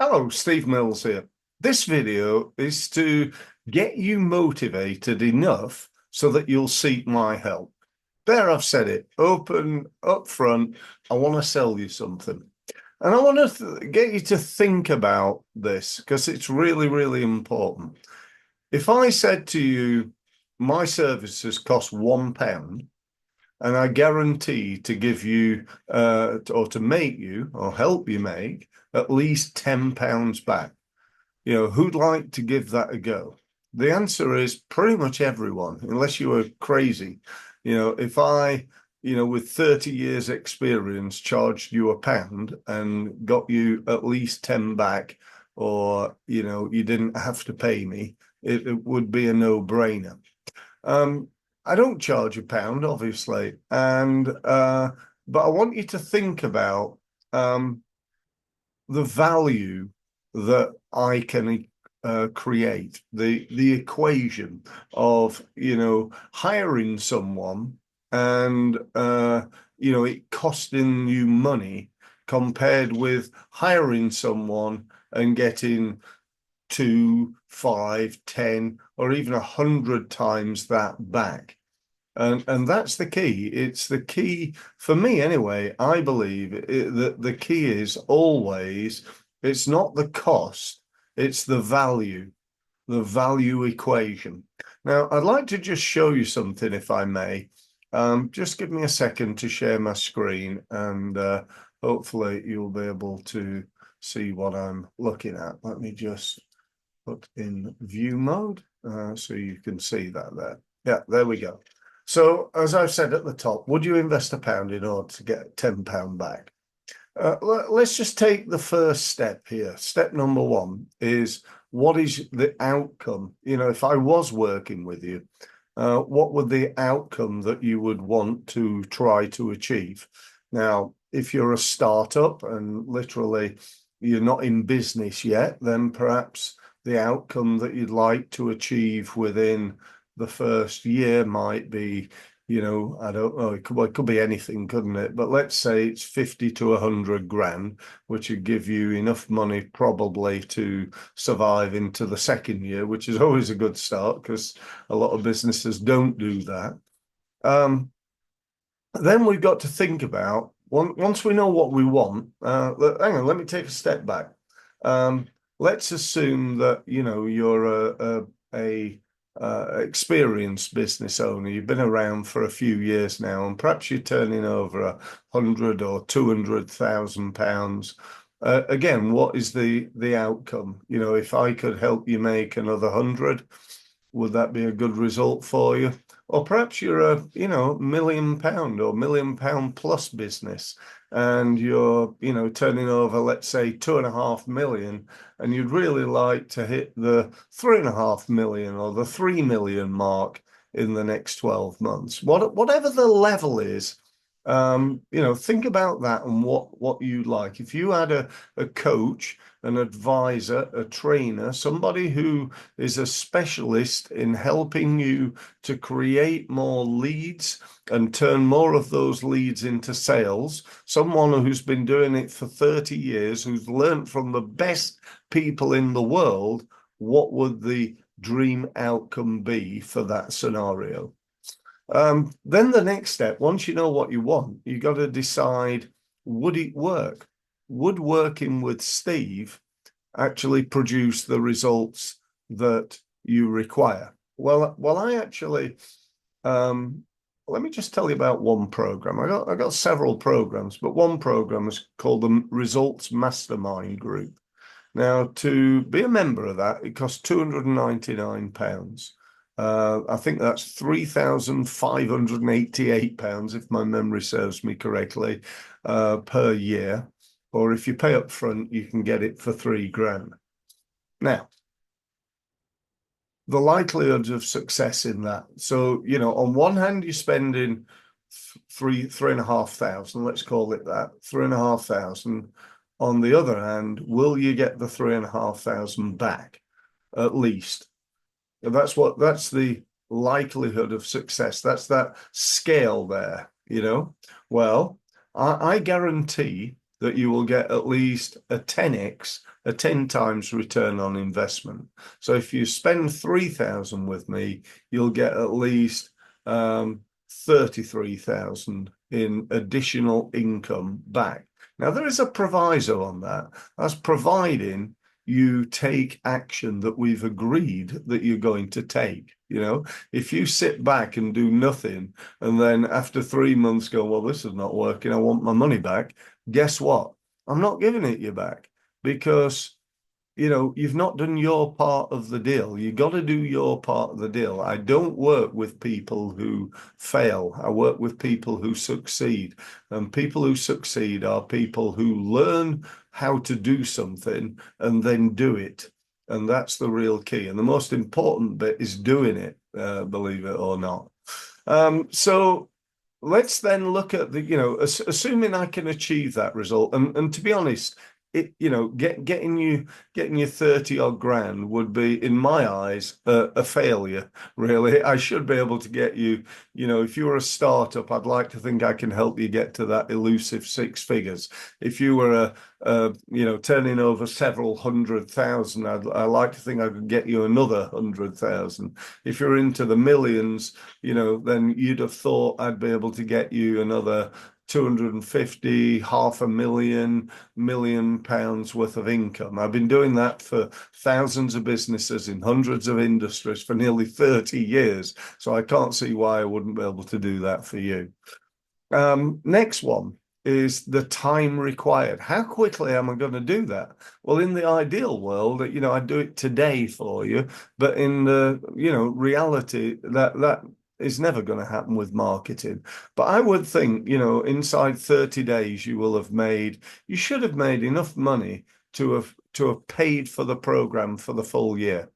Hello, Steve Mills here. This video is to get you motivated enough so that you'll seek my help. There, I've said it, open, up front. I want to sell you something. And I want to get you to think about this because it's really, really important. If I said to you, my services cost £1, and I guarantee to give you or to make you or help you make at least £10 back. Who'd like to give that a go? The answer is pretty much everyone, unless you were crazy. If I, with 30 years experience, charged you £1 and got you at least 10 back, or, you didn't have to pay me, it would be a no-brainer. Um, I don't charge £1, obviously, and but I want you to think about the value that I can create, the equation of hiring someone and it costing you money compared with hiring someone and getting 2, 5, 10, or even 100 times that back. And that's the key. It's the key for me anyway. I believe that the key is always, it's not the cost, it's the value equation. Now, I'd like to just show you something, if I may. Just give me a second to share my screen, and hopefully you'll be able to see what I'm looking at. Let me just put in view mode so you can see that there. Yeah, there we go. So, as I've said at the top, would you invest £1 in order to get £10 back? Let's just take the first step here. Step number one is, what is the outcome? If I was working with you, what would the outcome that you would want to try to achieve? Now, if you're a startup and literally you're not in business yet, then perhaps the outcome that you'd like to achieve within the first year might be, I don't know, it could be anything, couldn't it? But let's say it's 50 to 100 grand, which would give you enough money probably to survive into the second year, which is always a good start because a lot of businesses don't do that. Then we've got to think about, once we know what we want, hang on, let me take a step back. Let's assume that, you're a experienced business owner. You've been around for a few years now, and perhaps you're turning over 100 or 200,000 pounds. Again, what is the outcome? If I could help you make another 100, would that be a good result for you? Or perhaps you're a, £1 million or £1 million plus business, and you're, turning over, let's say, 2.5 million, and you'd really like to hit the 3.5 million or the 3 million mark in the next 12 months. Whatever the level is, think about that and what you like. If you had a coach, an advisor, a trainer, somebody who is a specialist in helping you to create more leads and turn more of those leads into sales, someone who's been doing it for 30 years, who's learned from the best people in the world, what would the dream outcome be for that scenario? Then the next step, once you know what you want, you got to decide, would it work? Would working with Steve actually produce the results that you require? Well, I actually, let me just tell you about one program. I got several programs, but one program is called the Results Mastermind Group. Now, to be a member of that, it costs £299. I think that's £3,588, if my memory serves me correctly, per year. Or if you pay up front, you can get it for 3 grand. Now, the likelihood of success in that. So, on one hand, you're spending three and a half thousand, let's call it that, 3,500. On the other hand, will you get the 3,500 back at least? That's the likelihood of success. That's that scale there, Well, I guarantee that you will get at least a 10x, a 10 times return on investment. So if you spend 3,000 with me, you'll get at least 33,000 in additional income back. Now, there is a proviso on that. That's providing you take action that we've agreed that you're going to take. You know, if you sit back and do nothing, and then after 3 months go, well, this is not working, I want my money back. Guess what? I'm not giving it you back, because you've not done your part of the deal. You got to do your part of the deal. I don't work with people who fail. I work with people who succeed. And people who succeed are people who learn how to do something and then do it. And that's the real key. And the most important bit is doing it, believe it or not. So let's then look at assuming I can achieve that result. And to be honest, getting you 30 odd grand would be, in my eyes, a failure, really. I should be able to get you, if you were a startup, I'd like to think I can help you get to that elusive 6 figures. If you were turning over several 100,000, I like to think I could get you another 100,000. If you're into the millions, then you'd have thought I'd be able to get you another 250, £500,000 pounds worth of income. I've been doing that for thousands of businesses in hundreds of industries for nearly 30 years. So I can't see why I wouldn't be able to do that for you. Next one is the time required. How quickly am I going to do that? Well, in the ideal world, I'd do it today for you, but in the, reality, that is never going to happen with marketing. But I would think, inside 30 days, you should have made enough money to have paid for the program for the full year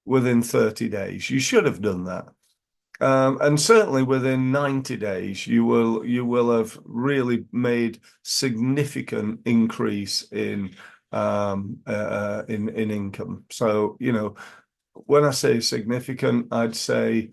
within 30 days. You should have done that. And certainly within 90 days, you will have really made significant increase in income. So, when I say significant, I'd say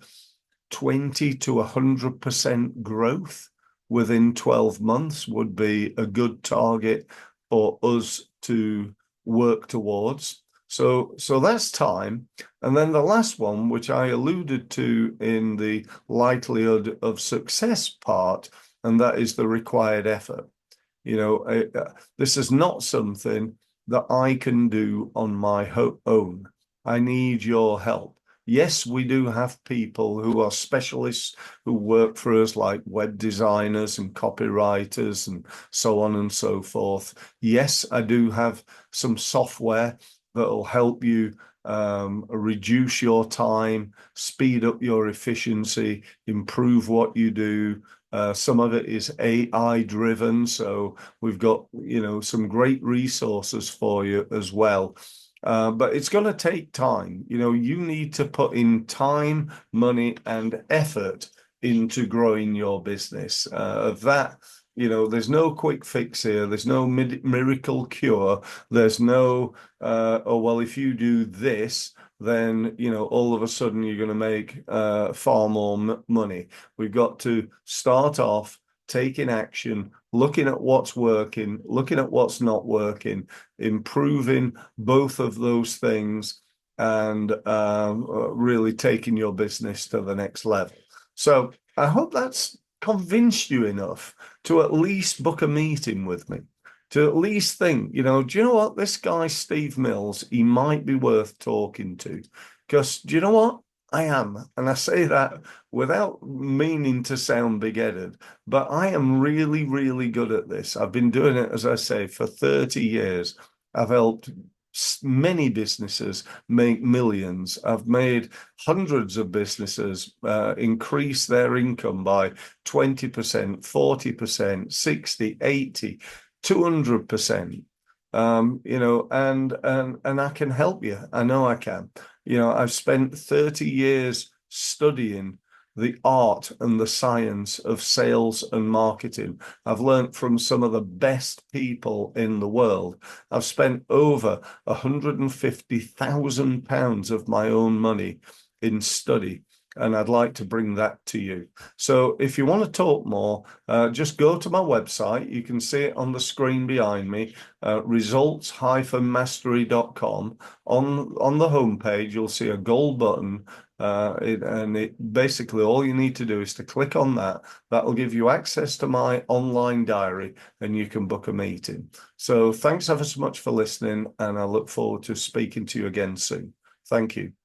20 to 100% growth within 12 months would be a good target for us to work towards. So that's time. And then the last one, which I alluded to in the likelihood of success part, and that is the required effort. This is not something that I can do on my own. I need your help. Yes, we do have people who are specialists who work for us, like web designers and copywriters and so on and so forth. Yes, I do have some software that will help you reduce your time, speed up your efficiency, improve what you do. Some of it is AI driven. So we've got, some great resources for you as well. But it's going to take time. You need to put in time, money, and effort into growing your business. There's no quick fix here. There's no miracle cure. There's no, oh, well, if you do this, then, all of a sudden you're going to make far more money. We've got to start off taking action, looking at what's working, looking at what's not working, improving both of those things, and really taking your business to the next level. So I hope that's convinced you enough to at least book a meeting with me, to at least think, do you know what? This guy, Steve Mills, he might be worth talking to. Because do you know what? I am. And I say that without meaning to sound big-headed, but I am really, really good at this. I've been doing it, as I say, for 30 years. I've helped many businesses make millions. I've made hundreds of businesses increase their income by 20%, 40%, 60, 80, 200%. And I can help you. I know I can. I've spent 30 years studying the art and the science of sales and marketing. I've learned from some of the best people in the world. I've spent over £150,000 of my own money in study. and I'd like to bring that to you. So if you want to talk more, just go to my website. You can see it on the screen behind me, results-mastery.com. On the homepage, you'll see a gold button. Basically all you need to do is to click on that. That'll give you access to my online diary, and you can book a meeting. So thanks ever so much for listening, and I look forward to speaking to you again soon. Thank you.